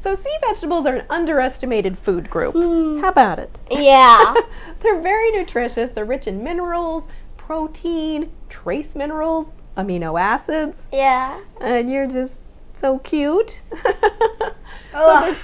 So sea vegetables are an underestimated food group. How about it? Yeah. They're very nutritious. They're rich in minerals, protein, trace minerals, amino acids, Yeah. and you're just so cute. Oh,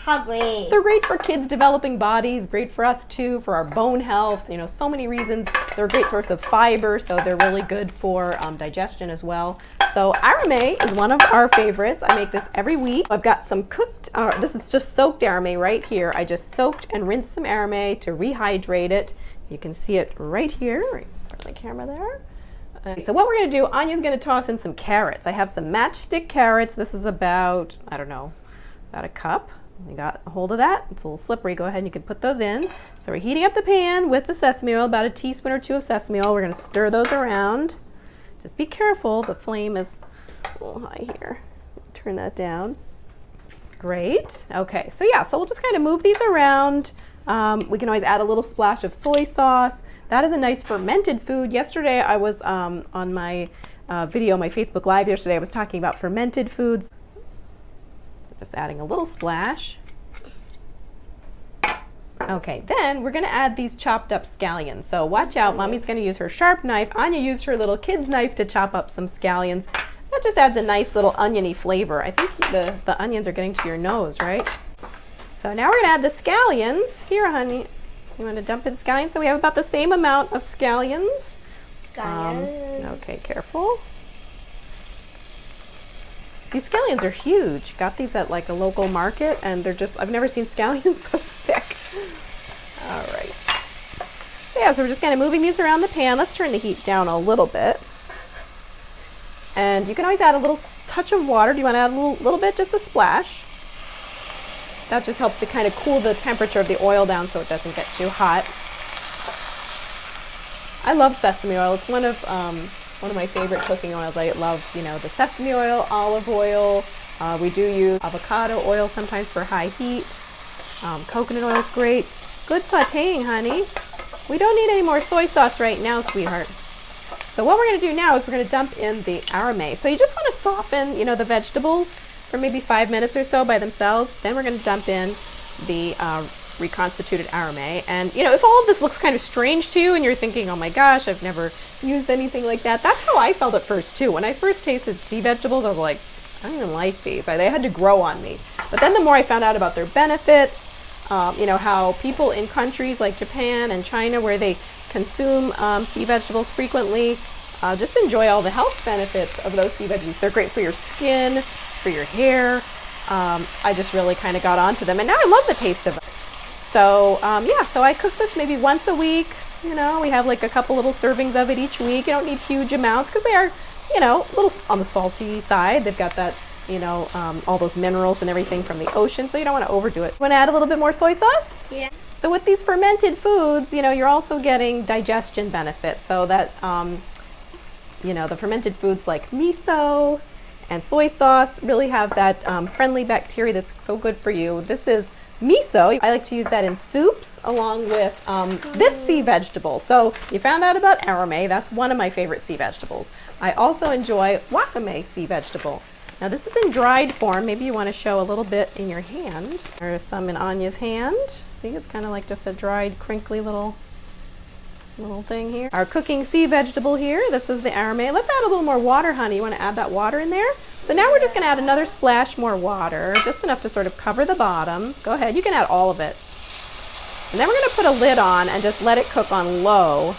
how great. They're great for kids developing bodies, great for us too, for our bone health, so many reasons. They're a great source of fiber, so they're really good for digestion as well. So arame is one of our favorites. I make this every week. I've got some cooked, this is just soaked arame right here. I just soaked and rinsed some arame to rehydrate it. You can see it right here, right in front of my camera there. So what we're going to do, Anya's going to toss in some carrots. I have some matchstick carrots. This is about, I don't know, about a cup. You got a hold of that? It's a little slippery. Go ahead and you can put those in. So we're heating up the pan with the sesame oil, about a teaspoon or two of sesame oil. We're going to stir those around. Just be careful. The flame is a little high here. Turn that down. Great. Okay, so yeah, so we'll just kind of move these around. We can always add a little splash of soy sauce. That is a nice fermented food. Yesterday I was on my video, my Facebook Live yesterday, I was talking about fermented foods. Just adding a little splash. Okay, then we're going to add these chopped up scallions. So watch out, Mommy's going to use her sharp knife. Anya used her little kid's knife to chop up some scallions. That just adds a nice little oniony flavor. I think the onions are getting to your nose, right? So now we're going to add the scallions. Here, honey, you want to dump in scallions? So we have about the same amount of scallions. Okay, careful. These scallions are huge. Got these at like a local market and they're just, I've never seen scallions so thick. All right. So yeah, so we're just kind of moving these around the pan. Let's turn the heat down a little bit. And you can always add a little touch of water. Do you want to add a little bit, just a splash? That just helps to kind of cool the temperature of the oil down so it doesn't get too hot. I love sesame oil. It's one of my favorite cooking oils. I love, the sesame oil, olive oil. We do use avocado oil sometimes for high heat. Coconut oil is great. Good sauteing, honey. We don't need any more soy sauce right now, sweetheart. So what we're going to do now is we're going to dump in the arame. So you just want to soften, the vegetables for maybe 5 minutes or so by themselves. Then we're going to dump in the reconstituted arame. And if all of this looks kind of strange to you and you're thinking, oh my gosh, I've never used anything like that, that's how I felt at first too. When I first tasted sea vegetables, I was like, I don't even like these. They had to grow on me. But then the more I found out about their benefits, how people in countries like Japan and China where they consume sea vegetables frequently, just enjoy all the health benefits of those sea veggies. They're great for your skin, for your hair. I just really kind of got onto them and now I love the taste of them. So so I cook this maybe once a week. We have like a couple little servings of it each week. You don't need huge amounts because they are, a little on the salty side. They've got that, all those minerals and everything from the ocean, so you don't want to overdo it. Want to add a little bit more soy sauce? Yeah. So with these fermented foods, you're also getting digestion benefits. So that, the fermented foods like miso and soy sauce really have that friendly bacteria that's so good for you. This is miso. I like to use that in soups along with this sea vegetable. So you found out about arame. That's one of my favorite sea vegetables. I also enjoy wakame sea vegetable. Now this is in dried form. Maybe you want to show a little bit in your hand. There's some in Anya's hand. See, it's kind of like just a dried, crinkly little thing here. Our cooking sea vegetable here. This is the arame. Let's add a little more water, honey. You want to add that water in there? So now we're just going to add another splash more water, just enough to sort of cover the bottom. Go ahead, you can add all of it. And then we're going to put a lid on and just let it cook on low.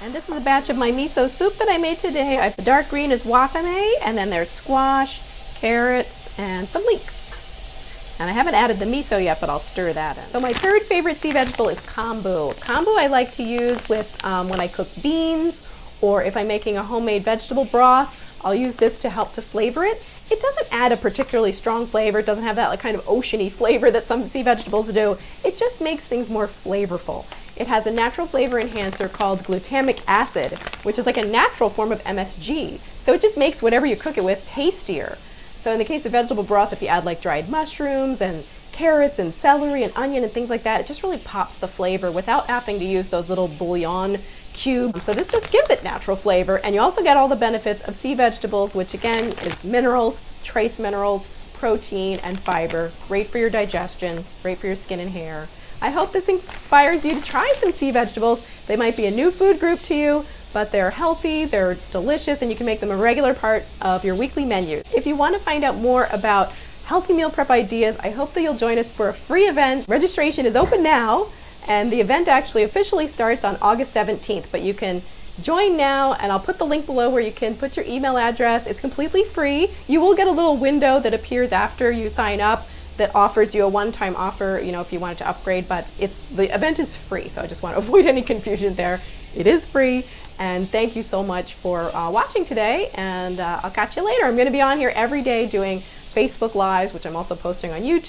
And this is a batch of my miso soup that I made today. The dark green is wakame, and then there's squash, carrots, and some leeks. And I haven't added the miso yet, but I'll stir that in. So my third favorite sea vegetable is kombu. Kombu I like to use with when I cook beans, or if I'm making a homemade vegetable broth, I'll use this to help to flavor it. It doesn't add a particularly strong flavor. It doesn't have that kind of oceany flavor that some sea vegetables do. It just makes things more flavorful. It has a natural flavor enhancer called glutamic acid, which is like a natural form of MSG. So it just makes whatever you cook it with tastier. So in the case of vegetable broth, if you add like dried mushrooms and carrots and celery and onion and things like that, it just really pops the flavor without having to use those little bouillon cubes. So this just gives it natural flavor, and you also get all the benefits of sea vegetables, which again is minerals, trace minerals, protein and fiber, great for your digestion, great for your skin and hair. I hope this inspires you to try some sea vegetables. They might be a new food group to you, but they're healthy, they're delicious, and you can make them a regular part of your weekly menu. If you want to find out more about healthy meal prep ideas, I hope that you'll join us for a free event. Registration is open now, and the event actually officially starts on August 17th, but you can join now, and I'll put the link below where you can put your email address. It's completely free. You will get a little window that appears after you sign up that offers you a one-time offer, if you wanted to upgrade, but the event is free, so I just want to avoid any confusion there. It is free, and thank you so much for watching today, and I'll catch you later. I'm going to be on here every day doing Facebook Lives, which I'm also posting on YouTube.